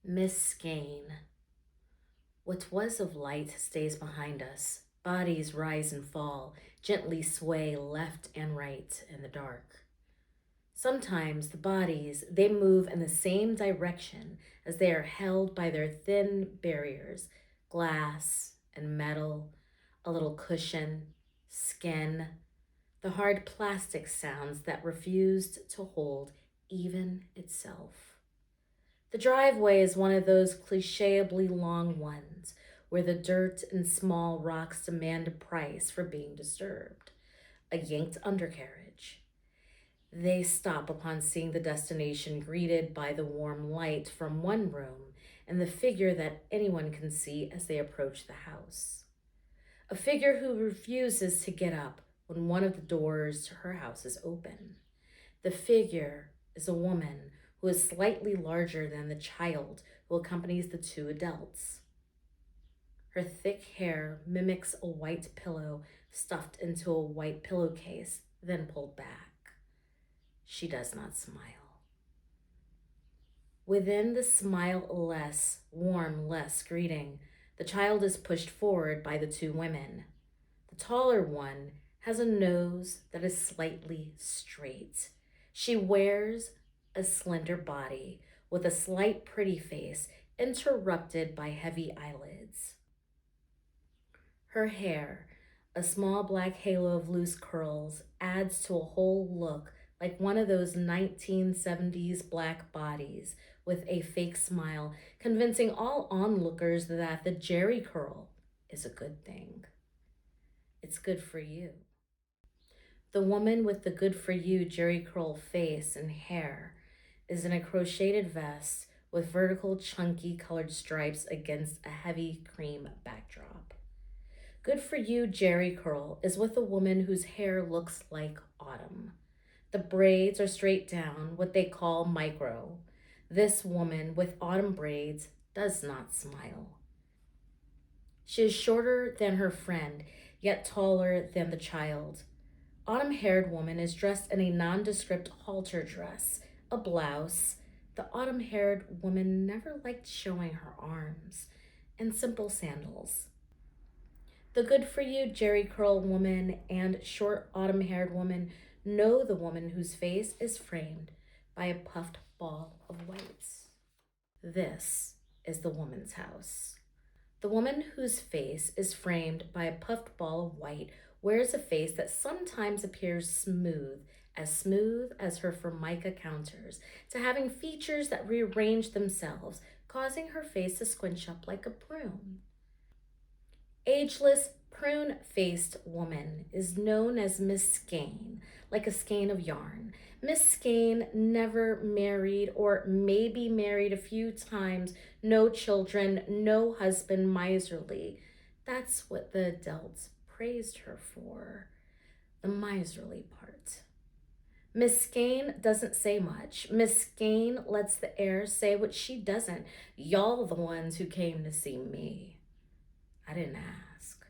Miss Skein. What was of light stays behind us. Bodies rise and fall, gently sway left and right in the dark. Sometimes the bodies, they move in the same direction as they are held by their thin barriers, glass and metal, a little cushion, skin, the hard plastic sounds that refused to hold even itself. The driveway is one of those clichéably long ones where the dirt and small rocks demand a price for being disturbed. A yanked undercarriage. They stop upon seeing the destination greeted by the warm light from one room and the figure that anyone can see as they approach the house. A figure who refuses to get up when one of the doors to her house is open. The figure is a woman who is slightly larger than the child who accompanies the two adults. Her thick hair mimics a white pillow stuffed into a white pillowcase, then pulled back. She does not smile. Within the smile-less, warm-less greeting, the child is pushed forward by the two women. The taller one has a nose that is slightly straight. She wears a slender body with a slight pretty face interrupted by heavy eyelids. Her hair, a small black halo of loose curls, adds to a whole look like one of those 1970s black bodies with a fake smile, convincing all onlookers that the Jerry curl is a good thing. It's good for you. The woman with the good for you Jerry curl face and hair is in a crocheted vest with vertical chunky colored stripes against a heavy cream backdrop. Good for you Jerry curl is with a woman whose hair looks like autumn. The braids are straight down, what they call micro. This woman with autumn braids does not smile. She is shorter than her friend, yet taller than the child. Autumn-haired woman is dressed in a nondescript halter dress, a blouse. The autumn-haired woman never liked showing her arms, and simple sandals. The good-for-you Jerry curl woman and short autumn-haired woman know the woman whose face is framed by a puffed ball of white. This is the woman's house. The woman whose face is framed by a puffed ball of white wears a face that sometimes appears smooth as her formica counters, to having features that rearrange themselves, causing her face to squinch up like a prune. Ageless, prune-faced woman is known as Miss Skein, like a skein of yarn. Miss Skein never married, or maybe married a few times, no children, no husband, miserly. That's what the adults praised her for, the miserly part. Miss Skein doesn't say much. Miss Skein lets the air say what she doesn't. Y'all the ones who came to see me. I didn't ask.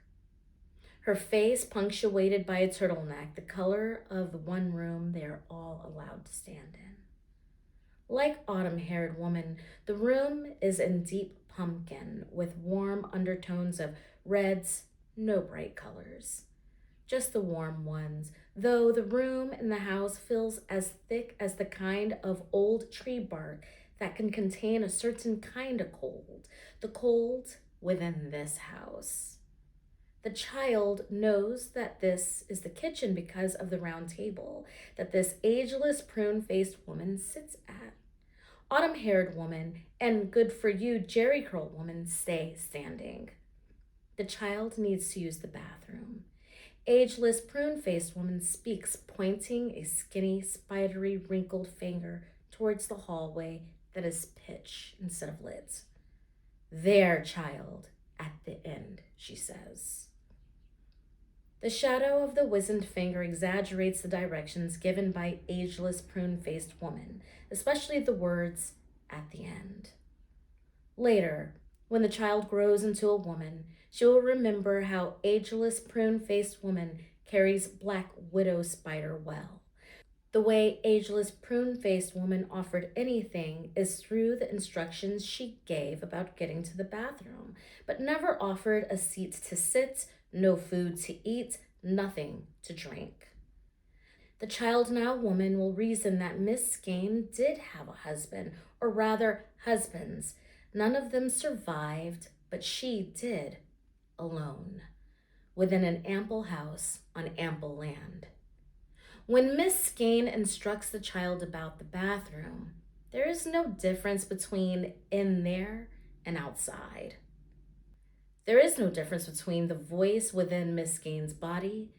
Her face punctuated by a turtleneck, the color of the one room they are all allowed to stand in. Like autumn-haired woman, the room is in deep pumpkin with warm undertones of reds, no bright colors. Just the warm ones, though the room in the house feels as thick as the kind of old tree bark that can contain a certain kind of cold, the cold within this house. The child knows that this is the kitchen because of the round table that this ageless, prune-faced woman sits at. Autumn-haired woman and good-for-you Jerry curl woman stay standing. The child needs to use the bathroom. Ageless, prune-faced woman speaks, pointing a skinny, spidery, wrinkled finger towards the hallway that is pitch instead of lit. There, child, at the end, she says. The shadow of the wizened finger exaggerates the directions given by ageless, prune-faced woman, especially the words, at the end. Later, when the child grows into a woman, she will remember how ageless, prune-faced woman carries black widow spider well. The way ageless prune-faced woman offered anything is through the instructions she gave about getting to the bathroom, but never offered a seat to sit, no food to eat, nothing to drink. The child now woman will reason that Miss Skein did have a husband, or rather husbands. None of them survived, but she did, alone, within an ample house on ample land. When Miss Skein instructs the child about the bathroom, there is no difference between in there and outside. There is no difference between the voice within Miss Skein's body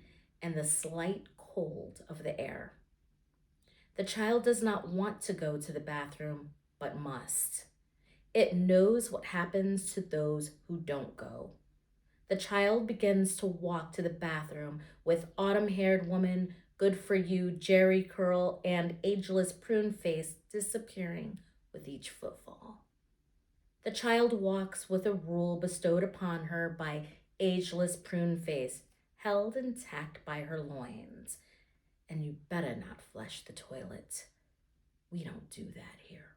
and the slight cold of the air. The child does not want to go to the bathroom, but must. It knows what happens to those who don't go. The child begins to walk to the bathroom with autumn-haired woman, good for you, Jerry curl, and ageless prune face disappearing with each footfall. The child walks with a rule bestowed upon her by ageless prune face, held intact by her loins. And you better not flush the toilet. We don't do that here.